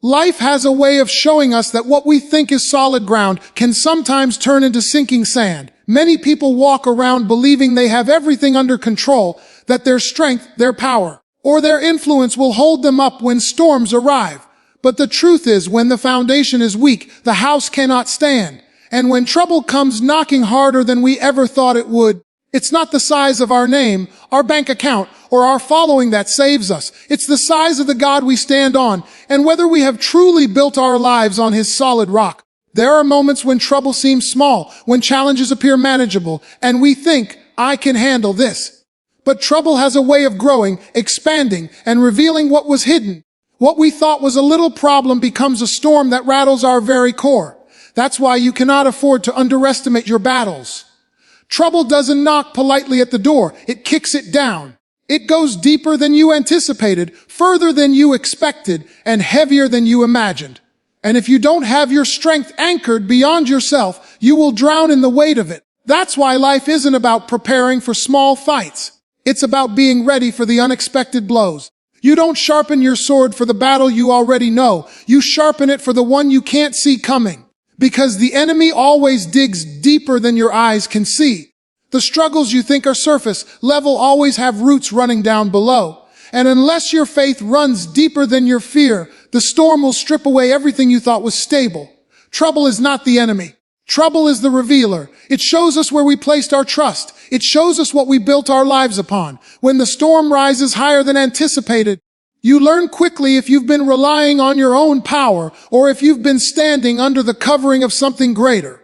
Life has a way of showing us that what we think is solid ground can sometimes turn into sinking sand. Many people walk around believing they have everything under control, that their strength, their power, or their influence will hold them up when storms arrive. But the truth is, when the foundation is weak, the house cannot stand. And when trouble comes knocking harder than we ever thought it would, it's not the size of our name, our bank account, or our following that saves us. It's the size of the God we stand on, and whether we have truly built our lives on His solid rock. There are moments when trouble seems small, when challenges appear manageable, and we think, I can handle this. But trouble has a way of growing, expanding, and revealing what was hidden. What we thought was a little problem becomes a storm that rattles our very core. That's why you cannot afford to underestimate your battles. Trouble doesn't knock politely at the door. It kicks it down. It goes deeper than you anticipated, further than you expected, and heavier than you imagined. And if you don't have your strength anchored beyond yourself, you will drown in the weight of it. That's why life isn't about preparing for small fights. It's about being ready for the unexpected blows. You don't sharpen your sword for the battle you already know. You sharpen it for the one you can't see coming. Because the enemy always digs deeper than your eyes can see. The struggles you think are surface level always have roots running down below. And unless your faith runs deeper than your fear, the storm will strip away everything you thought was stable. Trouble is not the enemy. Trouble is the revealer. It shows us where we placed our trust. It shows us what we built our lives upon. When the storm rises higher than anticipated, you learn quickly if you've been relying on your own power or if you've been standing under the covering of something greater.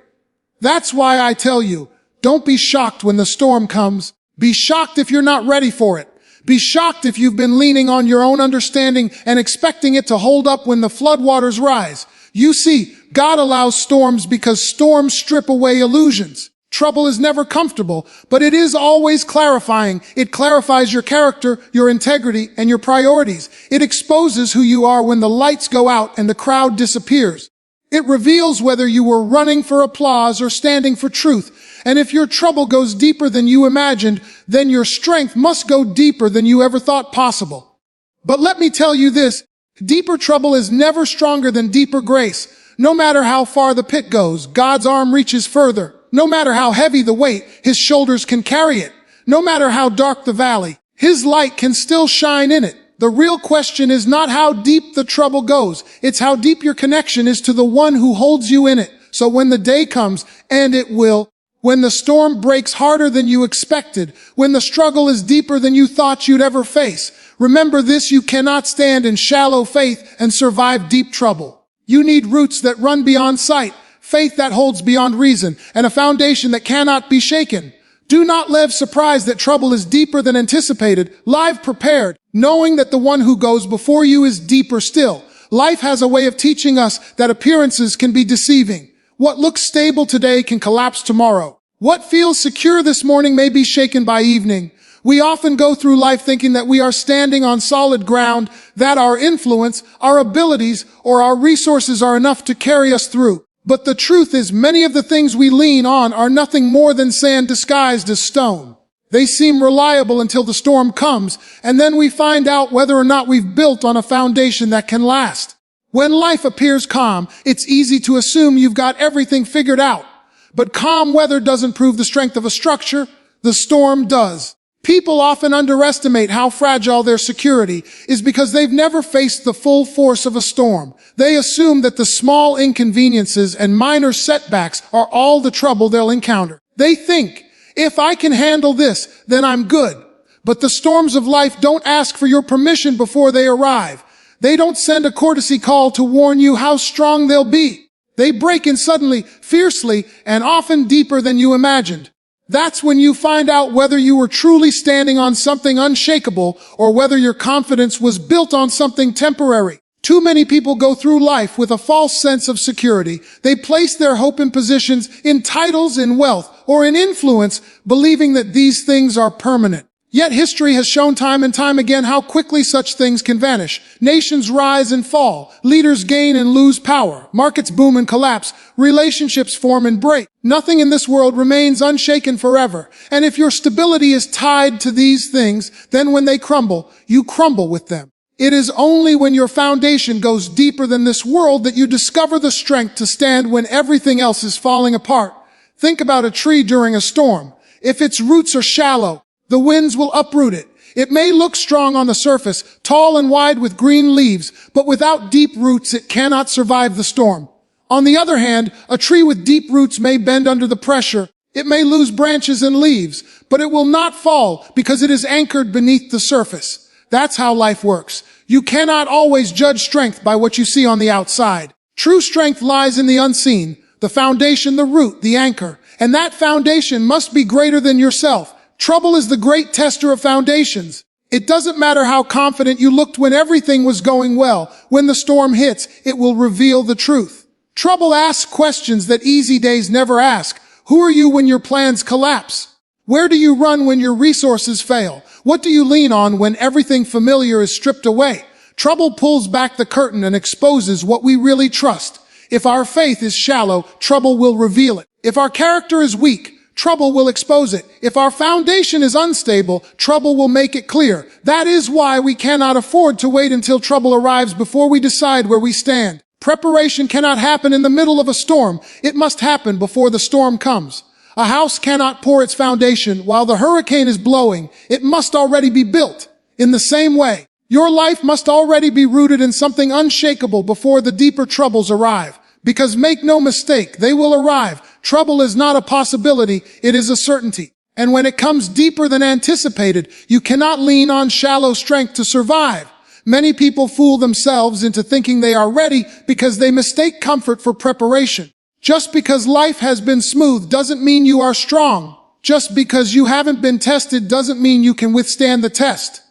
That's why I tell you, don't be shocked when the storm comes. Be shocked if you're not ready for it. Be shocked if you've been leaning on your own understanding and expecting it to hold up when the floodwaters rise. You see, God allows storms because storms strip away illusions. Trouble is never comfortable, but it is always clarifying. It clarifies your character, your integrity, and your priorities. It exposes who you are when the lights go out and the crowd disappears. It reveals whether you were running for applause or standing for truth. And if your trouble goes deeper than you imagined, then your strength must go deeper than you ever thought possible. But let me tell you this, deeper trouble is never stronger than deeper grace. No matter how far the pit goes, God's arm reaches further. No matter how heavy the weight, His shoulders can carry it. No matter how dark the valley, His light can still shine in it. The real question is not how deep the trouble goes. It's how deep your connection is to the one who holds you in it. So when the day comes, and it will, when the storm breaks harder than you expected, when the struggle is deeper than you thought you'd ever face, remember this: you cannot stand in shallow faith and survive deep trouble. You need roots that run beyond sight, faith that holds beyond reason, and a foundation that cannot be shaken. Do not live surprised that trouble is deeper than anticipated. Live prepared, knowing that the one who goes before you is deeper still. Life has a way of teaching us that appearances can be deceiving. What looks stable today can collapse tomorrow. What feels secure this morning may be shaken by evening. We often go through life thinking that we are standing on solid ground, that our influence, our abilities, or our resources are enough to carry us through. But the truth is, many of the things we lean on are nothing more than sand disguised as stone. They seem reliable until the storm comes, and then we find out whether or not we've built on a foundation that can last. When life appears calm, it's easy to assume you've got everything figured out. But calm weather doesn't prove the strength of a structure. The storm does. People often underestimate how fragile their security is because they've never faced the full force of a storm. They assume that the small inconveniences and minor setbacks are all the trouble they'll encounter. They think, if I can handle this, then I'm good. But the storms of life don't ask for your permission before they arrive. They don't send a courtesy call to warn you how strong they'll be. They break in suddenly, fiercely, and often deeper than you imagined. That's when you find out whether you were truly standing on something unshakable or whether your confidence was built on something temporary. Too many people go through life with a false sense of security. They place their hope in positions, in titles, in wealth, or in influence, believing that these things are permanent. Yet history has shown time and time again how quickly such things can vanish. Nations rise and fall. Leaders gain and lose power. Markets boom and collapse. Relationships form and break. Nothing in this world remains unshaken forever. And if your stability is tied to these things, then when they crumble, you crumble with them. It is only when your foundation goes deeper than this world that you discover the strength to stand when everything else is falling apart. Think about a tree during a storm. If its roots are shallow, the winds will uproot it. It may look strong on the surface, tall and wide with green leaves, but without deep roots it cannot survive the storm. On the other hand, a tree with deep roots may bend under the pressure. It may lose branches and leaves, but it will not fall because it is anchored beneath the surface. That's how life works. You cannot always judge strength by what you see on the outside. True strength lies in the unseen, the foundation, the root, the anchor. And that foundation must be greater than yourself. Trouble is the great tester of foundations. It doesn't matter how confident you looked when everything was going well. When the storm hits, it will reveal the truth. Trouble asks questions that easy days never ask. Who are you when your plans collapse? Where do you run when your resources fail? What do you lean on when everything familiar is stripped away? Trouble pulls back the curtain and exposes what we really trust. If our faith is shallow, trouble will reveal it. If our character is weak, trouble will expose it. If our foundation is unstable, trouble will make it clear. That is why we cannot afford to wait until trouble arrives before we decide where we stand. Preparation cannot happen in the middle of a storm. It must happen before the storm comes. A house cannot pour its foundation while the hurricane is blowing. It must already be built. In the same way, your life must already be rooted in something unshakable before the deeper troubles arrive. Because make no mistake, they will arrive. Trouble is not a possibility, it is a certainty. And when it comes deeper than anticipated, you cannot lean on shallow strength to survive. Many people fool themselves into thinking they are ready because they mistake comfort for preparation. Just because life has been smooth doesn't mean you are strong. Just because you haven't been tested doesn't mean you can withstand the test.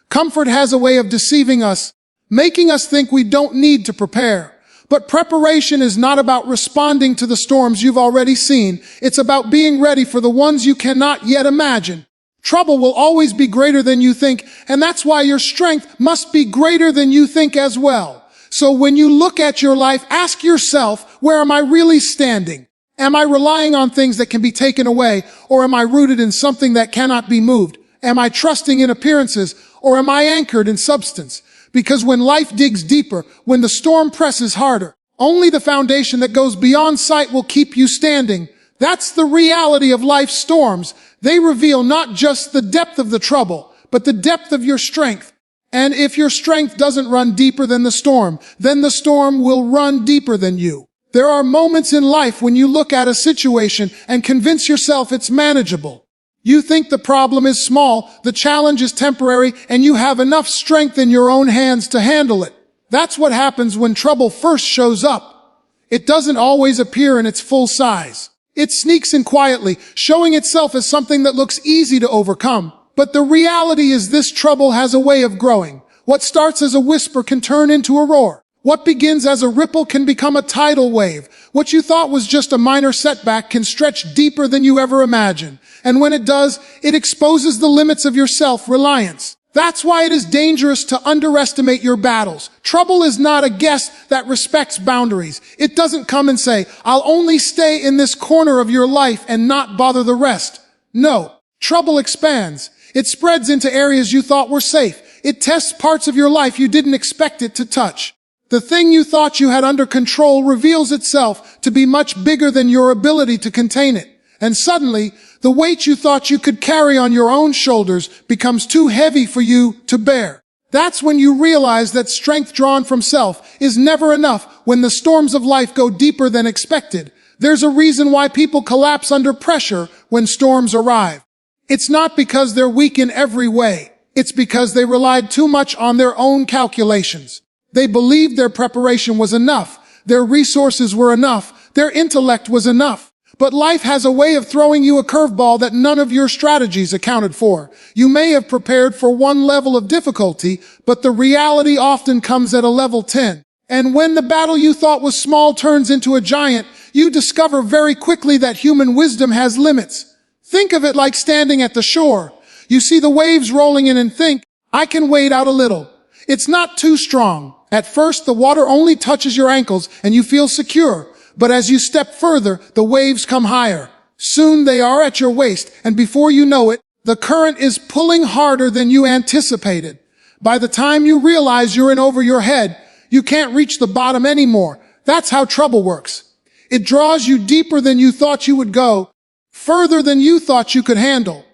Comfort has a way of deceiving us, making us think we don't need to prepare. But preparation is not about responding to the storms you've already seen. It's about being ready for the ones you cannot yet imagine. Trouble will always be greater than you think, and that's why your strength must be greater than you think as well. So when you look at your life, ask yourself, where am I really standing? Am I relying on things that can be taken away, or am I rooted in something that cannot be moved? Am I trusting in appearances, or am I anchored in substance? Because when life digs deeper, when the storm presses harder, only the foundation that goes beyond sight will keep you standing. That's the reality of life's storms. They reveal not just the depth of the trouble, but the depth of your strength. And if your strength doesn't run deeper than the storm, then the storm will run deeper than you. There are moments in life when you look at a situation and convince yourself it's manageable. You think the problem is small, the challenge is temporary, and you have enough strength in your own hands to handle it. That's what happens when trouble first shows up. It doesn't always appear in its full size. It sneaks in quietly, showing itself as something that looks easy to overcome. But the reality is this trouble has a way of growing. What starts as a whisper can turn into a roar. What begins as a ripple can become a tidal wave. What you thought was just a minor setback can stretch deeper than you ever imagined. And when it does, it exposes the limits of your self-reliance. That's why it is dangerous to underestimate your battles. Trouble is not a guest that respects boundaries. It doesn't come and say, I'll only stay in this corner of your life and not bother the rest. No, trouble expands. It spreads into areas you thought were safe. It tests parts of your life you didn't expect it to touch. The thing you thought you had under control reveals itself to be much bigger than your ability to contain it. And suddenly, the weight you thought you could carry on your own shoulders becomes too heavy for you to bear. That's when you realize that strength drawn from self is never enough when the storms of life go deeper than expected. There's a reason why people collapse under pressure when storms arrive. It's not because they're weak in every way. It's because they relied too much on their own calculations. They believed their preparation was enough, their resources were enough, their intellect was enough. But life has a way of throwing you a curveball that none of your strategies accounted for. You may have prepared for one level of difficulty, but the reality often comes at a level 10. And when the battle you thought was small turns into a giant, you discover very quickly that human wisdom has limits. Think of it like standing at the shore. You see the waves rolling in and think, I can wade out a little. It's not too strong. At first, the water only touches your ankles and you feel secure. But as you step further, the waves come higher. Soon they are at your waist, and before you know it, the current is pulling harder than you anticipated. By the time you realize you're in over your head, you can't reach the bottom anymore. That's how trouble works. It draws you deeper than you thought you would go, further than you thought you could handle.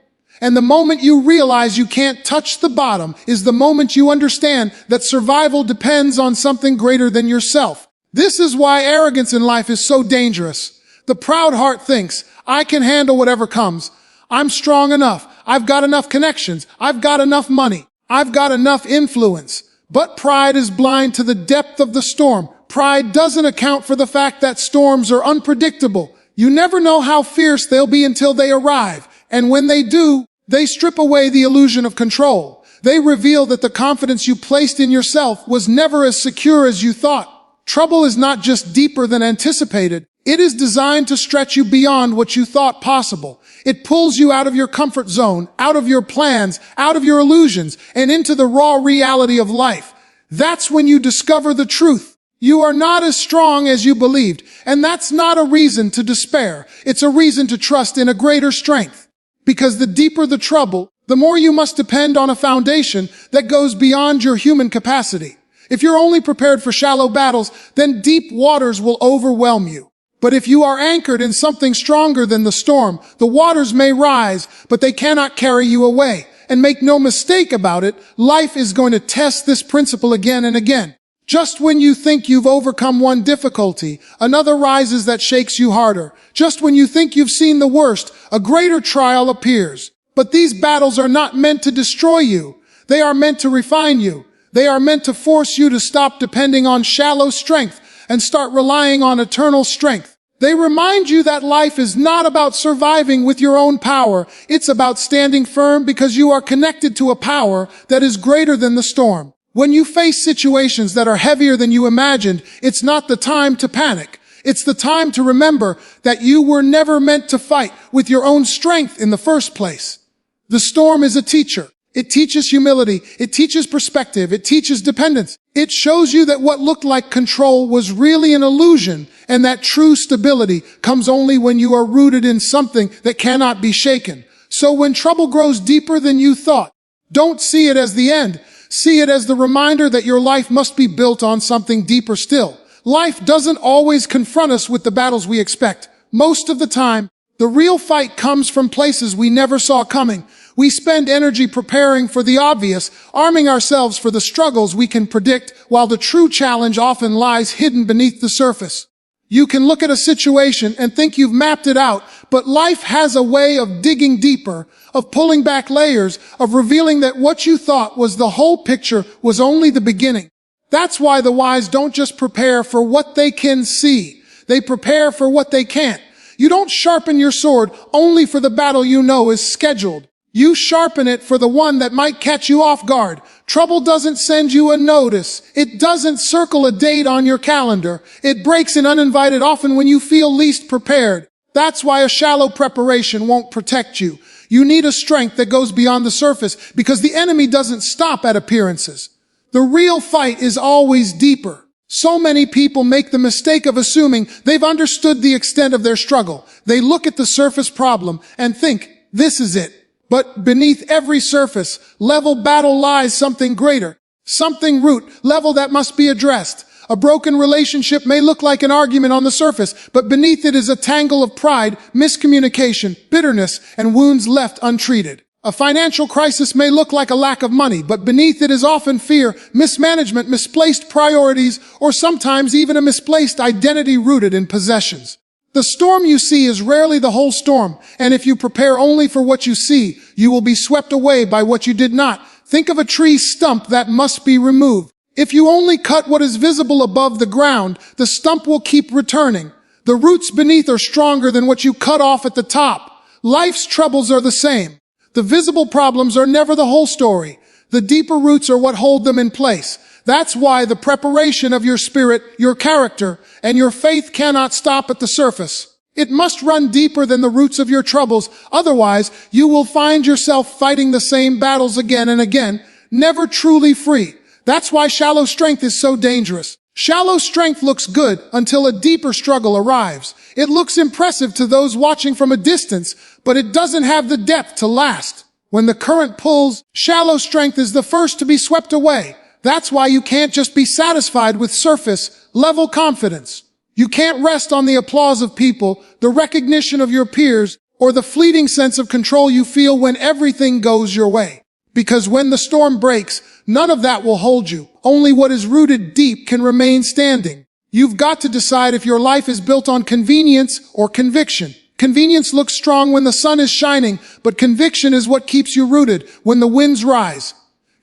And the moment you realize you can't touch the bottom is the moment you understand that survival depends on something greater than yourself. This is why arrogance in life is so dangerous. The proud heart thinks, I can handle whatever comes. I'm strong enough. I've got enough connections. I've got enough money. I've got enough influence. But pride is blind to the depth of the storm. Pride doesn't account for the fact that storms are unpredictable. You never know how fierce they'll be until they arrive. And when they do, they strip away the illusion of control. They reveal that the confidence you placed in yourself was never as secure as you thought. Trouble is not just deeper than anticipated. It is designed to stretch you beyond what you thought possible. It pulls you out of your comfort zone, out of your plans, out of your illusions, and into the raw reality of life. That's when you discover the truth. You are not as strong as you believed, and that's not a reason to despair. It's a reason to trust in a greater strength. Because the deeper the trouble, the more you must depend on a foundation that goes beyond your human capacity. If you're only prepared for shallow battles, then deep waters will overwhelm you. But if you are anchored in something stronger than the storm, the waters may rise, but they cannot carry you away. And make no mistake about it, life is going to test this principle again and again. Just when you think you've overcome one difficulty, another rises that shakes you harder. Just when you think you've seen the worst, a greater trial appears. But these battles are not meant to destroy you. They are meant to refine you. They are meant to force you to stop depending on shallow strength and start relying on eternal strength. They remind you that life is not about surviving with your own power. It's about standing firm because you are connected to a power that is greater than the storm. When you face situations that are heavier than you imagined, it's not the time to panic. It's the time to remember that you were never meant to fight with your own strength in the first place. The storm is a teacher. It teaches humility. It teaches perspective. It teaches dependence. It shows you that what looked like control was really an illusion, and that true stability comes only when you are rooted in something that cannot be shaken. So when trouble grows deeper than you thought, don't see it as the end. See it as the reminder that your life must be built on something deeper still. Life doesn't always confront us with the battles we expect. Most of the time, the real fight comes from places we never saw coming. We spend energy preparing for the obvious, arming ourselves for the struggles we can predict, while the true challenge often lies hidden beneath the surface. You can look at a situation and think you've mapped it out, but life has a way of digging deeper, of pulling back layers, of revealing that what you thought was the whole picture was only the beginning. That's why the wise don't just prepare for what they can see. They prepare for what they can't. You don't sharpen your sword only for the battle you know is scheduled. You sharpen it for the one that might catch you off guard. Trouble doesn't send you a notice. It doesn't circle a date on your calendar. It breaks in uninvited often when you feel least prepared. That's why a shallow preparation won't protect you. You need a strength that goes beyond the surface because the enemy doesn't stop at appearances. The real fight is always deeper. So many people make the mistake of assuming they've understood the extent of their struggle. They look at the surface problem and think, this is it. But beneath every surface level battle lies something greater, something root level that must be addressed. A broken relationship may look like an argument on the surface, but beneath it is a tangle of pride, miscommunication, bitterness, and wounds left untreated. A financial crisis may look like a lack of money, but beneath it is often fear, mismanagement, misplaced priorities, or sometimes even a misplaced identity rooted in possessions. The storm you see is rarely the whole storm, and if you prepare only for what you see, you will be swept away by what you did not. Think of a tree stump that must be removed. If you only cut what is visible above the ground, the stump will keep returning. The roots beneath are stronger than what you cut off at the top. Life's troubles are the same. The visible problems are never the whole story. The deeper roots are what hold them in place. That's why the preparation of your spirit, your character, and your faith cannot stop at the surface. It must run deeper than the roots of your troubles. Otherwise, you will find yourself fighting the same battles again and again, never truly free. That's why shallow strength is so dangerous. Shallow strength looks good until a deeper struggle arrives. It looks impressive to those watching from a distance, but it doesn't have the depth to last. When the current pulls, shallow strength is the first to be swept away. That's why you can't just be satisfied with surface-level confidence. You can't rest on the applause of people, the recognition of your peers, or the fleeting sense of control you feel when everything goes your way. Because when the storm breaks, none of that will hold you. Only what is rooted deep can remain standing. You've got to decide if your life is built on convenience or conviction. Convenience looks strong when the sun is shining, but conviction is what keeps you rooted when the winds rise.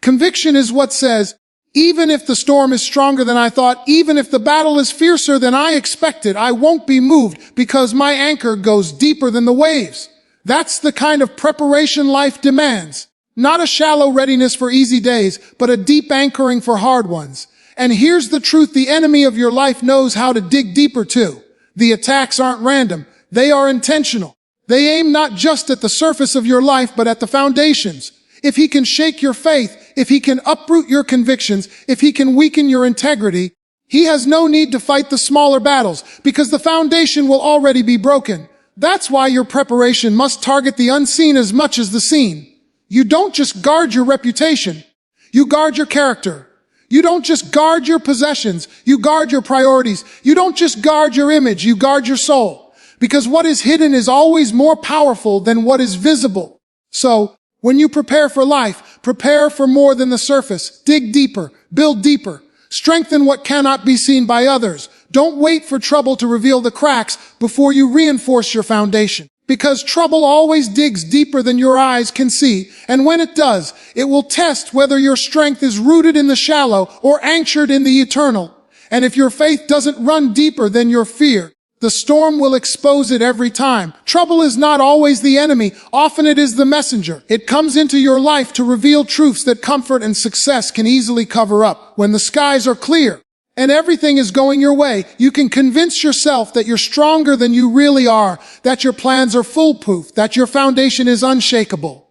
Conviction is what says, even if the storm is stronger than I thought, even if the battle is fiercer than I expected, I won't be moved because my anchor goes deeper than the waves. That's the kind of preparation life demands. Not a shallow readiness for easy days, but a deep anchoring for hard ones. And here's the truth, the enemy of your life knows how to dig deeper too. The attacks aren't random, they are intentional. They aim not just at the surface of your life, but at the foundations. If he can shake your faith, if he can uproot your convictions, if he can weaken your integrity, he has no need to fight the smaller battles, because the foundation will already be broken. That's why your preparation must target the unseen as much as the seen. You don't just guard your reputation, you guard your character. You don't just guard your possessions, you guard your priorities. You don't just guard your image, you guard your soul. Because what is hidden is always more powerful than what is visible. So, when you prepare for life, prepare for more than the surface. Dig deeper, build deeper. Strengthen what cannot be seen by others. Don't wait for trouble to reveal the cracks before you reinforce your foundation. Because trouble always digs deeper than your eyes can see, and when it does, it will test whether your strength is rooted in the shallow or anchored in the eternal. And if your faith doesn't run deeper than your fear, the storm will expose it every time. Trouble is not always the enemy, often it is the messenger. It comes into your life to reveal truths that comfort and success can easily cover up. When the skies are clear and everything is going your way, you can convince yourself that you're stronger than you really are, that your plans are foolproof, that your foundation is unshakable.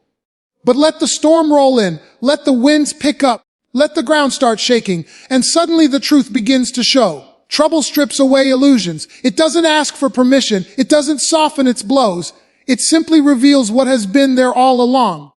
But let the storm roll in, let the winds pick up, let the ground start shaking, and suddenly the truth begins to show. Trouble strips away illusions. It doesn't ask for permission. It doesn't soften its blows. It simply reveals what has been there all along.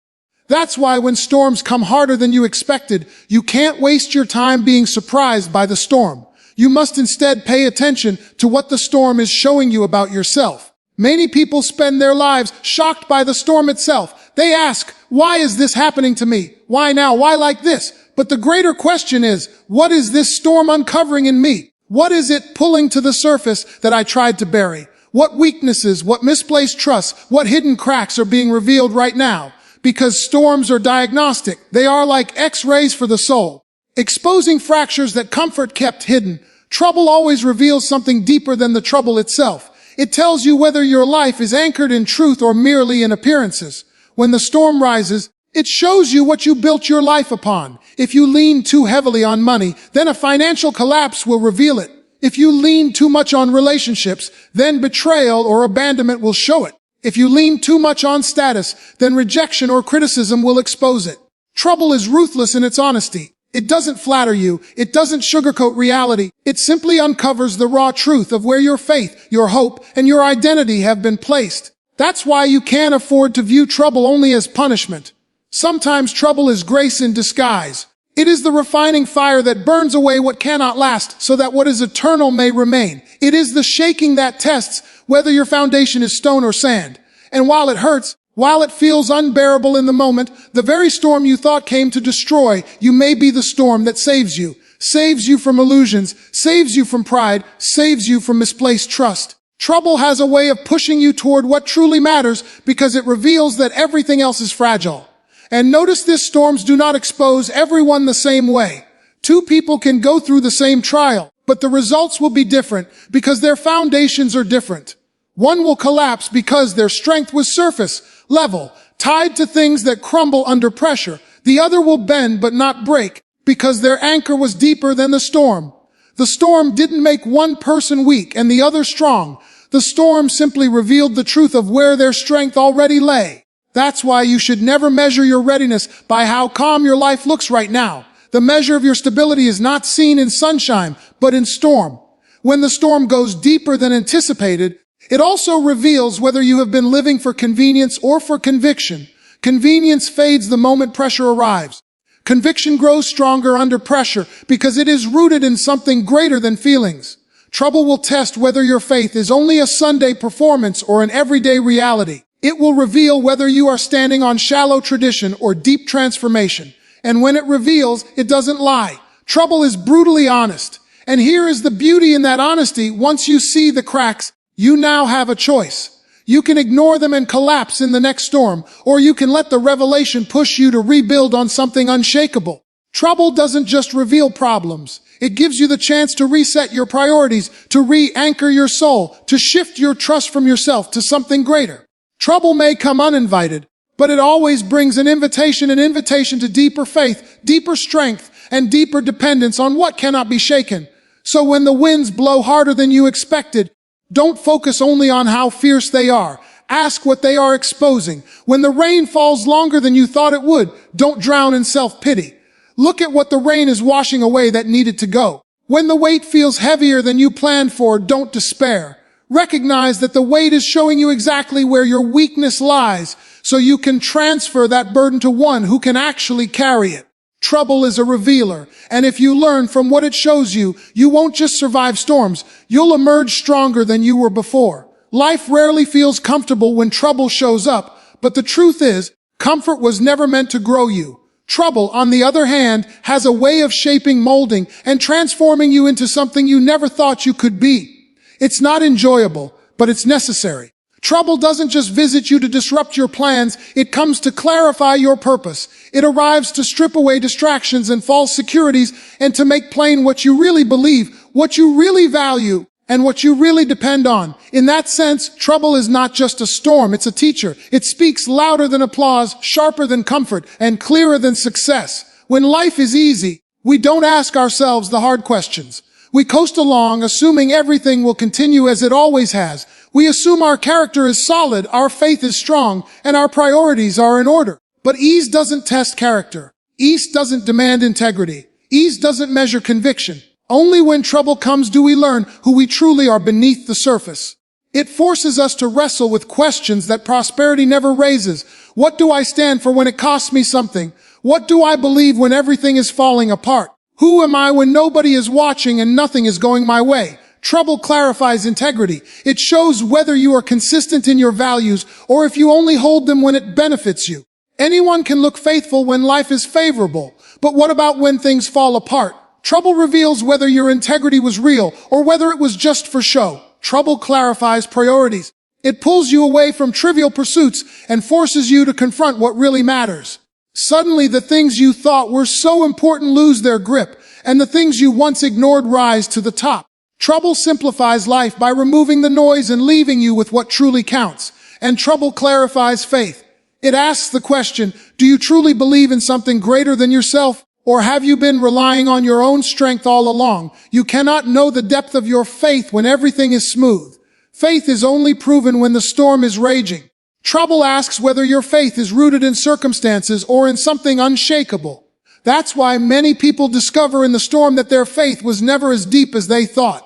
That's why when storms come harder than you expected, you can't waste your time being surprised by the storm. You must instead pay attention to what the storm is showing you about yourself. Many people spend their lives shocked by the storm itself. They ask, why is this happening to me? Why now? Why like this? But the greater question is, what is this storm uncovering in me? What is it pulling to the surface that I tried to bury? What weaknesses, what misplaced trusts, what hidden cracks are being revealed right now? Because storms are diagnostic. They are like X-rays for the soul, exposing fractures that comfort kept hidden. Trouble always reveals something deeper than the trouble itself. It tells you whether your life is anchored in truth or merely in appearances. When the storm rises, it shows you what you built your life upon. If you lean too heavily on money, then a financial collapse will reveal it. If you lean too much on relationships, then betrayal or abandonment will show it. If you lean too much on status, then rejection or criticism will expose it. Trouble is ruthless in its honesty. It doesn't flatter you. It doesn't sugarcoat reality. It simply uncovers the raw truth of where your faith, your hope, and your identity have been placed. That's why you can't afford to view trouble only as punishment. Sometimes trouble is grace in disguise. It is the refining fire that burns away what cannot last so that what is eternal may remain. It is the shaking that tests whether your foundation is stone or sand. And while it hurts, while it feels unbearable in the moment, the very storm you thought came to destroy, you may be the storm that saves you from illusions, saves you from pride, saves you from misplaced trust. Trouble has a way of pushing you toward what truly matters because it reveals that everything else is fragile. And notice this, storms do not expose everyone the same way. Two people can go through the same trial, but the results will be different because their foundations are different. One will collapse because their strength was surface, level, tied to things that crumble under pressure. The other will bend but not break because their anchor was deeper than the storm. The storm didn't make one person weak and the other strong. The storm simply revealed the truth of where their strength already lay. That's why you should never measure your readiness by how calm your life looks right now. The measure of your stability is not seen in sunshine, but in storm. When the storm goes deeper than anticipated, it also reveals whether you have been living for convenience or for conviction. Convenience fades the moment pressure arrives. Conviction grows stronger under pressure because it is rooted in something greater than feelings. Trouble will test whether your faith is only a Sunday performance or an everyday reality. It will reveal whether you are standing on shallow tradition or deep transformation. And when it reveals, it doesn't lie. Trouble is brutally honest. And here is the beauty in that honesty. Once you see the cracks, you now have a choice. You can ignore them and collapse in the next storm, or you can let the revelation push you to rebuild on something unshakable. Trouble doesn't just reveal problems. It gives you the chance to reset your priorities, to re-anchor your soul, to shift your trust from yourself to something greater. Trouble may come uninvited, but it always brings an invitation to deeper faith, deeper strength, and deeper dependence on what cannot be shaken. So when the winds blow harder than you expected, don't focus only on how fierce they are. Ask what they are exposing. When the rain falls longer than you thought it would, don't drown in self-pity. Look at what the rain is washing away that needed to go. When the weight feels heavier than you planned for, don't despair. Recognize that the weight is showing you exactly where your weakness lies, so you can transfer that burden to one who can actually carry it. Trouble is a revealer, and if you learn from what it shows you, you won't just survive storms, you'll emerge stronger than you were before. Life rarely feels comfortable when trouble shows up, but the truth is, comfort was never meant to grow you. Trouble, on the other hand, has a way of shaping, molding, and transforming you into something you never thought you could be. It's not enjoyable, but it's necessary. Trouble doesn't just visit you to disrupt your plans, it comes to clarify your purpose. It arrives to strip away distractions and false securities and to make plain what you really believe, what you really value, and what you really depend on. In that sense, trouble is not just a storm, it's a teacher. It speaks louder than applause, sharper than comfort, and clearer than success. When life is easy, we don't ask ourselves the hard questions. We coast along, assuming everything will continue as it always has. We assume our character is solid, our faith is strong, and our priorities are in order. But ease doesn't test character. Ease doesn't demand integrity. Ease doesn't measure conviction. Only when trouble comes do we learn who we truly are beneath the surface. It forces us to wrestle with questions that prosperity never raises. What do I stand for when it costs me something? What do I believe when everything is falling apart? Who am I when nobody is watching and nothing is going my way? Trouble clarifies integrity. It shows whether you are consistent in your values or if you only hold them when it benefits you. Anyone can look faithful when life is favorable, but what about when things fall apart? Trouble reveals whether your integrity was real or whether it was just for show. Trouble clarifies priorities. It pulls you away from trivial pursuits and forces you to confront what really matters. Suddenly, the things you thought were so important lose their grip, and the things you once ignored rise to the top. Trouble simplifies life by removing the noise and leaving you with what truly counts. And trouble clarifies faith. It asks the question, do you truly believe in something greater than yourself? Or have you been relying on your own strength all along? You cannot know the depth of your faith when everything is smooth. Faith is only proven when the storm is raging. Trouble asks whether your faith is rooted in circumstances or in something unshakable. That's why many people discover in the storm that their faith was never as deep as they thought.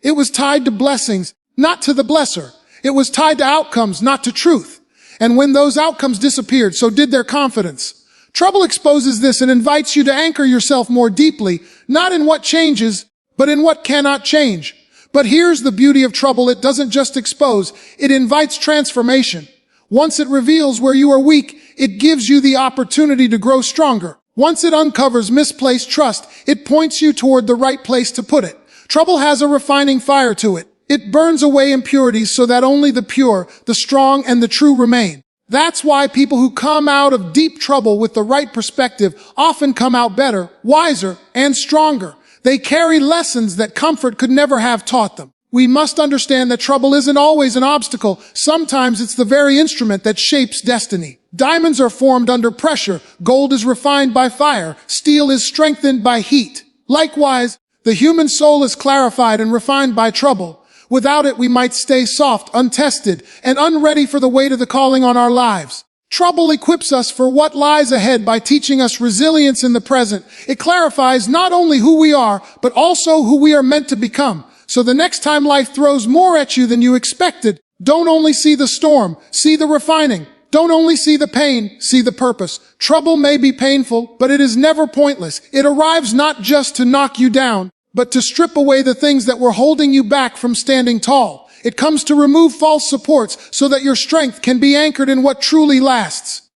It was tied to blessings, not to the blesser. It was tied to outcomes, not to truth. And when those outcomes disappeared, so did their confidence. Trouble exposes this and invites you to anchor yourself more deeply, not in what changes, but in what cannot change. But here's the beauty of trouble. It doesn't just expose, it invites transformation. Once it reveals where you are weak, it gives you the opportunity to grow stronger. Once it uncovers misplaced trust, it points you toward the right place to put it. Trouble has a refining fire to it. It burns away impurities so that only the pure, the strong, and the true remain. That's why people who come out of deep trouble with the right perspective often come out better, wiser, and stronger. They carry lessons that comfort could never have taught them. We must understand that trouble isn't always an obstacle. Sometimes it's the very instrument that shapes destiny. Diamonds are formed under pressure. Gold is refined by fire. Steel is strengthened by heat. Likewise, the human soul is clarified and refined by trouble. Without it, we might stay soft, untested, and unready for the weight of the calling on our lives. Trouble equips us for what lies ahead by teaching us resilience in the present. It clarifies not only who we are, but also who we are meant to become. So the next time life throws more at you than you expected, don't only see the storm, see the refining. Don't only see the pain, see the purpose. Trouble may be painful, but it is never pointless. It arrives not just to knock you down, but to strip away the things that were holding you back from standing tall. It comes to remove false supports so that your strength can be anchored in what truly lasts.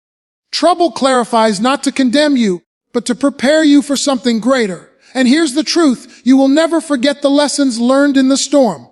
Trouble clarifies not to condemn you, but to prepare you for something greater. And here's the truth, you will never forget the lessons learned in the storm.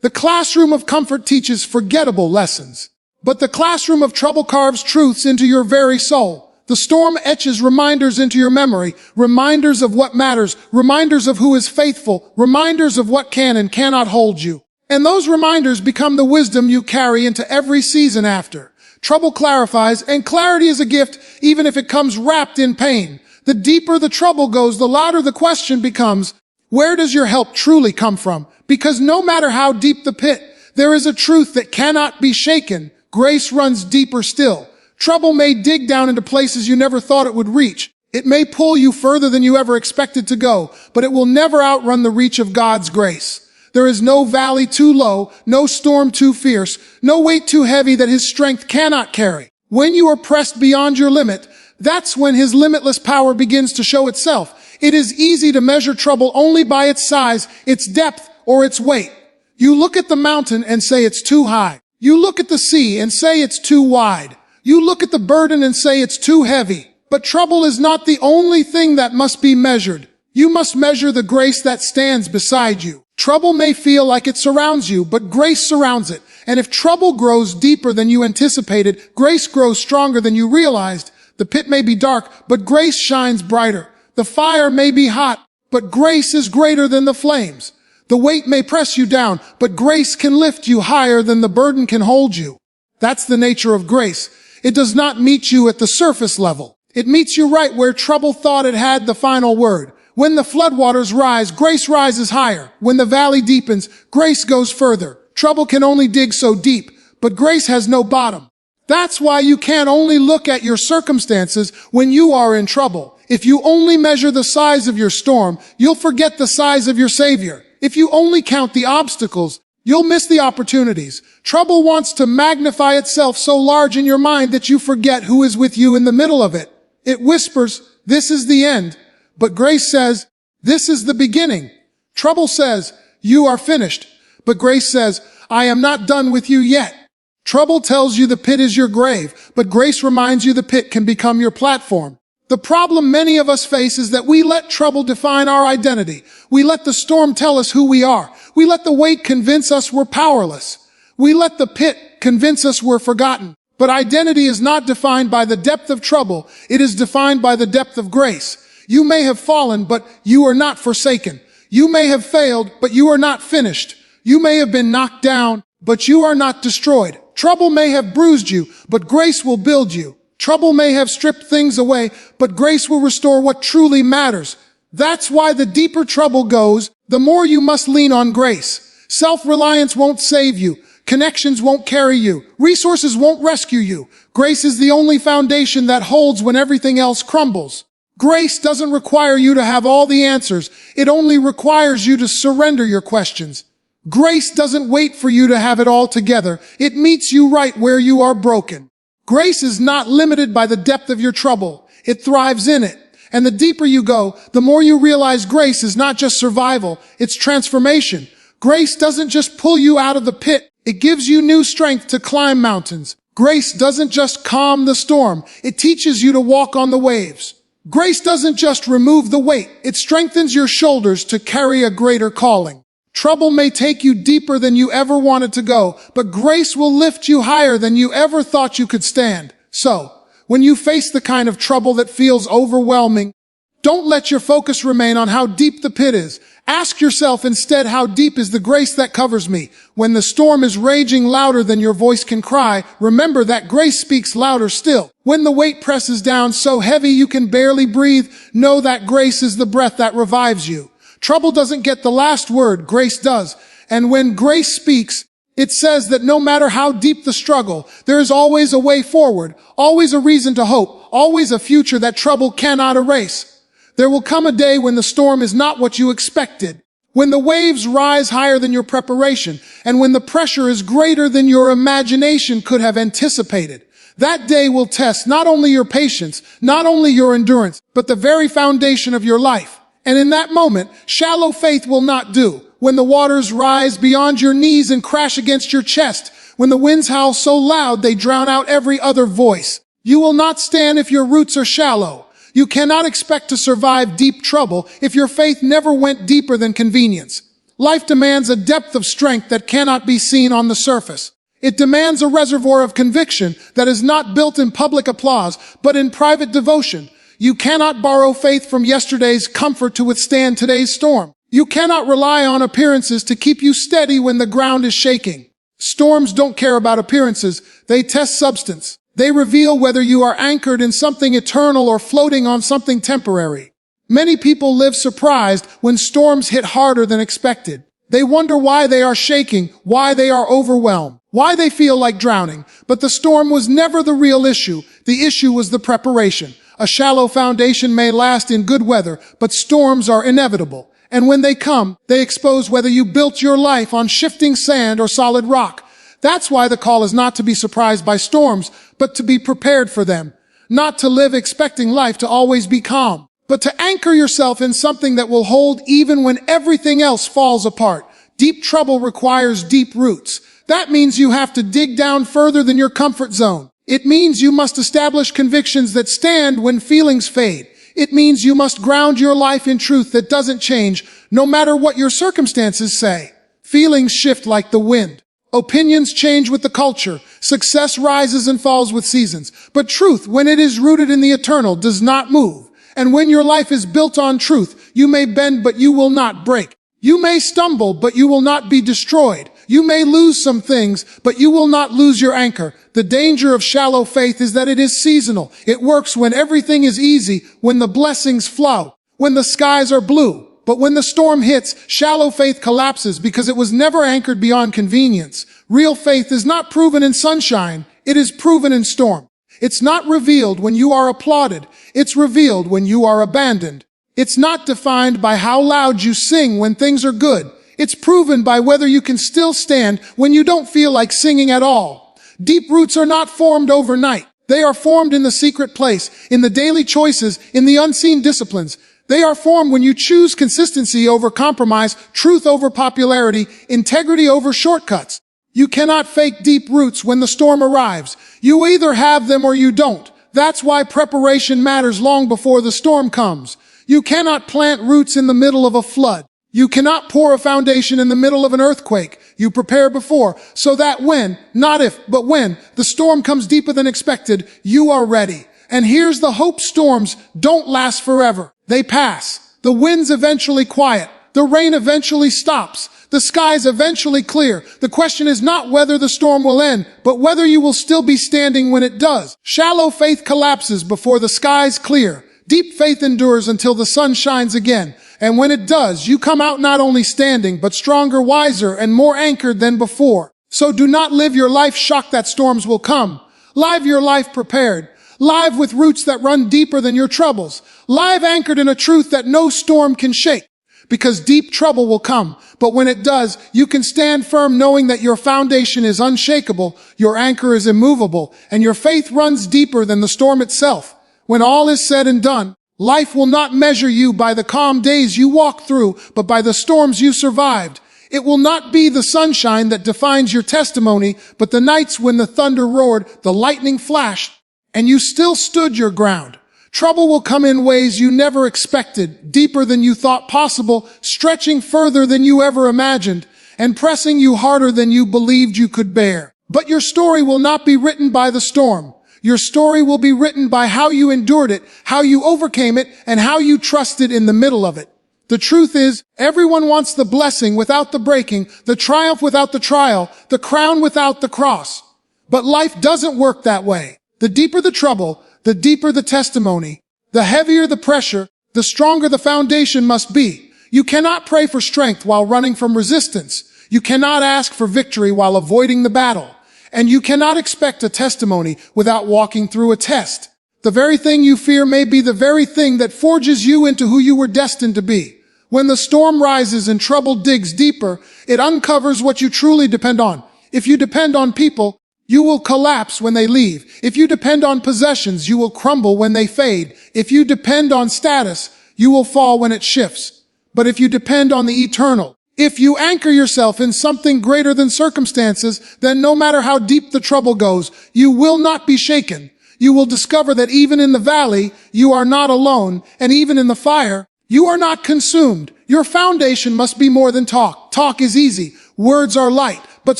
The classroom of comfort teaches forgettable lessons, but the classroom of trouble carves truths into your very soul. The storm etches reminders into your memory, reminders of what matters, reminders of who is faithful, reminders of what can and cannot hold you. And those reminders become the wisdom you carry into every season after. Trouble clarifies, and clarity is a gift, even if it comes wrapped in pain. The deeper the trouble goes, the louder the question becomes, where does your help truly come from? Because no matter how deep the pit, there is a truth that cannot be shaken. Grace runs deeper still. Trouble may dig down into places you never thought it would reach. It may pull you further than you ever expected to go, but it will never outrun the reach of God's grace. There is no valley too low, no storm too fierce, no weight too heavy that His strength cannot carry. When you are pressed beyond your limit, that's when His limitless power begins to show itself. It is easy to measure trouble only by its size, its depth, or its weight. You look at the mountain and say it's too high. You look at the sea and say it's too wide. You look at the burden and say it's too heavy. But trouble is not the only thing that must be measured. You must measure the grace that stands beside you. Trouble may feel like it surrounds you, but grace surrounds it. And if trouble grows deeper than you anticipated, grace grows stronger than you realized. The pit may be dark, but grace shines brighter. The fire may be hot, but grace is greater than the flames. The weight may press you down, but grace can lift you higher than the burden can hold you. That's the nature of grace. It does not meet you at the surface level. It meets you right where trouble thought it had the final word. When the floodwaters rise, grace rises higher. When the valley deepens, grace goes further. Trouble can only dig so deep, but grace has no bottom. That's why you can't only look at your circumstances when you are in trouble. If you only measure the size of your storm, you'll forget the size of your Savior. If you only count the obstacles, you'll miss the opportunities. Trouble wants to magnify itself so large in your mind that you forget who is with you in the middle of it. It whispers, this is the end. But grace says, this is the beginning. Trouble says, you are finished. But grace says, I am not done with you yet. Trouble tells you the pit is your grave, but grace reminds you the pit can become your platform. The problem many of us face is that we let trouble define our identity. We let the storm tell us who we are. We let the weight convince us we're powerless. We let the pit convince us we're forgotten. But identity is not defined by the depth of trouble. It is defined by the depth of grace. You may have fallen, but you are not forsaken. You may have failed, but you are not finished. You may have been knocked down, but you are not destroyed. Trouble may have bruised you, but grace will build you. Trouble may have stripped things away, but grace will restore what truly matters. That's why the deeper trouble goes, the more you must lean on grace. Self-reliance won't save you. Connections won't carry you. Resources won't rescue you. Grace is the only foundation that holds when everything else crumbles. Grace doesn't require you to have all the answers. It only requires you to surrender your questions. Grace doesn't wait for you to have it all together. It meets you right where you are broken. Grace is not limited by the depth of your trouble. It thrives in it. And the deeper you go, the more you realize grace is not just survival, it's transformation. Grace doesn't just pull you out of the pit. It gives you new strength to climb mountains. Grace doesn't just calm the storm. It teaches you to walk on the waves. Grace doesn't just remove the weight. It strengthens your shoulders to carry a greater calling. Trouble may take you deeper than you ever wanted to go, but grace will lift you higher than you ever thought you could stand. So, when you face the kind of trouble that feels overwhelming, don't let your focus remain on how deep the pit is. Ask yourself instead, how deep is the grace that covers me? When the storm is raging louder than your voice can cry, remember that grace speaks louder still. When the weight presses down so heavy you can barely breathe, know that grace is the breath that revives you. Trouble doesn't get the last word, grace does. And when grace speaks, it says that no matter how deep the struggle, there is always a way forward, always a reason to hope, always a future that trouble cannot erase. There will come a day when the storm is not what you expected, when the waves rise higher than your preparation, and when the pressure is greater than your imagination could have anticipated. That day will test not only your patience, not only your endurance, but the very foundation of your life. And in that moment, shallow faith will not do. When the waters rise beyond your knees and crash against your chest, when the winds howl so loud they drown out every other voice, you will not stand if your roots are shallow. You cannot expect to survive deep trouble if your faith never went deeper than convenience. Life demands a depth of strength that cannot be seen on the surface. It demands a reservoir of conviction that is not built in public applause, but in private devotion. You cannot borrow faith from yesterday's comfort to withstand today's storm. You cannot rely on appearances to keep you steady when the ground is shaking. Storms don't care about appearances. They test substance. They reveal whether you are anchored in something eternal or floating on something temporary. Many people live surprised when storms hit harder than expected. They wonder why they are shaking, why they are overwhelmed, why they feel like drowning. But the storm was never the real issue. The issue was the preparation. A shallow foundation may last in good weather, but storms are inevitable. And when they come, they expose whether you built your life on shifting sand or solid rock. That's why the call is not to be surprised by storms, but to be prepared for them. Not to live expecting life to always be calm, but to anchor yourself in something that will hold even when everything else falls apart. Deep trouble requires deep roots. That means you have to dig down further than your comfort zone. It means you must establish convictions that stand when feelings fade. It means you must ground your life in truth that doesn't change, no matter what your circumstances say. Feelings shift like the wind. Opinions change with the culture. Success rises and falls with seasons. But truth, when it is rooted in the eternal, does not move. And when your life is built on truth, you may bend, but you will not break. You may stumble, but you will not be destroyed. You may lose some things, but you will not lose your anchor. The danger of shallow faith is that it is seasonal. It works when everything is easy, when the blessings flow, when the skies are blue. But when the storm hits, shallow faith collapses because it was never anchored beyond convenience. Real faith is not proven in sunshine. It is proven in storm. It's not revealed when you are applauded. It's revealed when you are abandoned. It's not defined by how loud you sing when things are good. It's proven by whether you can still stand when you don't feel like singing at all. Deep roots are not formed overnight. They are formed in the secret place, in the daily choices, in the unseen disciplines. They are formed when you choose consistency over compromise, truth over popularity, integrity over shortcuts. You cannot fake deep roots when the storm arrives. You either have them or you don't. That's why preparation matters long before the storm comes. You cannot plant roots in the middle of a flood. You cannot pour a foundation in the middle of an earthquake. You prepare before, so that when, not if, but when, the storm comes deeper than expected, you are ready. And here's the hope: storms don't last forever. They pass. The winds eventually quiet. The rain eventually stops. The skies eventually clear. The question is not whether the storm will end, but whether you will still be standing when it does. Shallow faith collapses before the skies clear. Deep faith endures until the sun shines again. And when it does, you come out not only standing, but stronger, wiser, and more anchored than before. So do not live your life shocked that storms will come. Live your life prepared. Live with roots that run deeper than your troubles. Live anchored in a truth that no storm can shake. Because deep trouble will come, but when it does, you can stand firm knowing that your foundation is unshakable, your anchor is immovable, and your faith runs deeper than the storm itself. When all is said and done, life will not measure you by the calm days you walk through, but by the storms you survived. It will not be the sunshine that defines your testimony, but the nights when the thunder roared, the lightning flashed, and you still stood your ground. Trouble will come in ways you never expected, deeper than you thought possible, stretching further than you ever imagined, and pressing you harder than you believed you could bear. But your story will not be written by the storm. Your story will be written by how you endured it, how you overcame it, and how you trusted in the middle of it. The truth is, everyone wants the blessing without the breaking, the triumph without the trial, the crown without the cross. But life doesn't work that way. The deeper the trouble, the deeper the testimony, the heavier the pressure, the stronger the foundation must be. You cannot pray for strength while running from resistance. You cannot ask for victory while avoiding the battle. And you cannot expect a testimony without walking through a test. The very thing you fear may be the very thing that forges you into who you were destined to be. When the storm rises and trouble digs deeper, it uncovers what you truly depend on. If you depend on people, You will collapse when they leave. If you depend on possessions, you will crumble when they fade. If you depend on status, you will fall when it shifts. But if you depend on the eternal, if you anchor yourself in something greater than circumstances, then no matter how deep the trouble goes, you will not be shaken. You will discover that even in the valley, you are not alone, and even in the fire, you are not consumed. Your foundation must be more than talk. Talk is easy. Words are light. But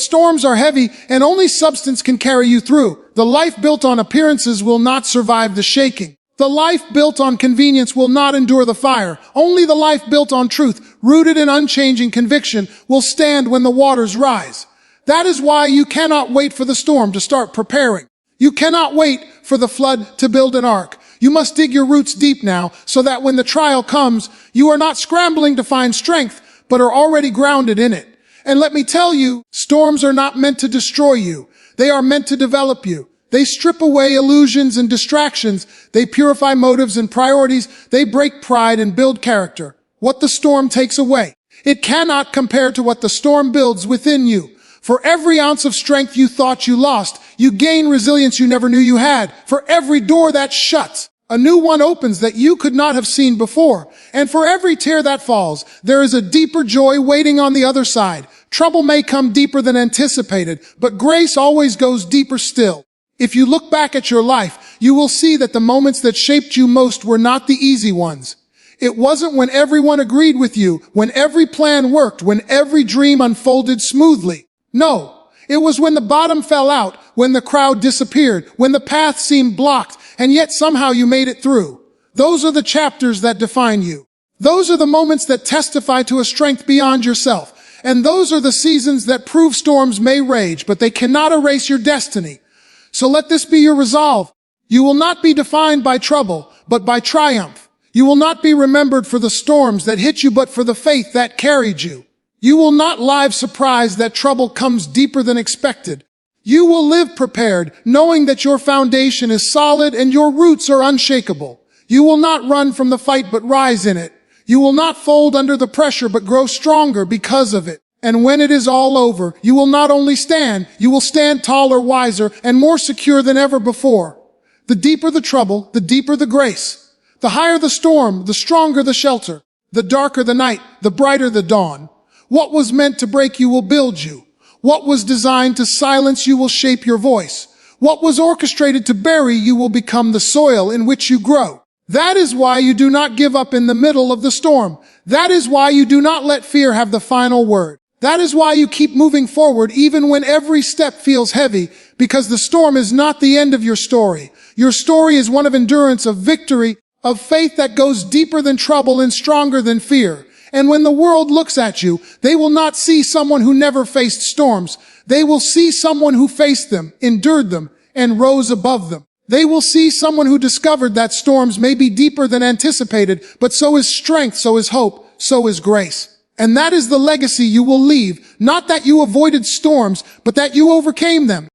storms are heavy, and only substance can carry you through. The life built on appearances will not survive the shaking. The life built on convenience will not endure the fire. Only the life built on truth, rooted in unchanging conviction, will stand when the waters rise. That is why you cannot wait for the storm to start preparing. You cannot wait for the flood to build an ark. You must dig your roots deep now, so that when the trial comes, you are not scrambling to find strength, but are already grounded in it. And let me tell you, storms are not meant to destroy you. They are meant to develop you. They strip away illusions and distractions. They purify motives and priorities. They break pride and build character. What the storm takes away, it cannot compare to what the storm builds within you. For every ounce of strength you thought you lost, you gain resilience you never knew you had. For every door that shuts, a new one opens that you could not have seen before. And for every tear that falls, there is a deeper joy waiting on the other side. Trouble may come deeper than anticipated, but grace always goes deeper still. If you look back at your life, you will see that the moments that shaped you most were not the easy ones. It wasn't when everyone agreed with you, when every plan worked, when every dream unfolded smoothly. No, it was when the bottom fell out, when the crowd disappeared, when the path seemed blocked, and yet somehow you made it through. Those are the chapters that define you. Those are the moments that testify to a strength beyond yourself. And those are the seasons that prove storms may rage, but they cannot erase your destiny. So let this be your resolve. You will not be defined by trouble, but by triumph. You will not be remembered for the storms that hit you, but for the faith that carried you. You will not live surprised that trouble comes deeper than expected. You will live prepared, knowing that your foundation is solid and your roots are unshakable. You will not run from the fight, but rise in it. You will not fold under the pressure, but grow stronger because of it. And when it is all over, you will not only stand, you will stand taller, wiser, and more secure than ever before. The deeper the trouble, the deeper the grace. The higher the storm, the stronger the shelter. The darker the night, the brighter the dawn. What was meant to break you will build you. What was designed to silence you will shape your voice. What was orchestrated to bury you will become the soil in which you grow. That is why you do not give up in the middle of the storm. That is why you do not let fear have the final word. That is why you keep moving forward even when every step feels heavy, because the storm is not the end of your story. Your story is one of endurance, of victory, of faith that goes deeper than trouble and stronger than fear. And when the world looks at you, they will not see someone who never faced storms. They will see someone who faced them, endured them, and rose above them. They will see someone who discovered that storms may be deeper than anticipated, but so is strength, so is hope, so is grace. And that is the legacy you will leave, not that you avoided storms, but that you overcame them.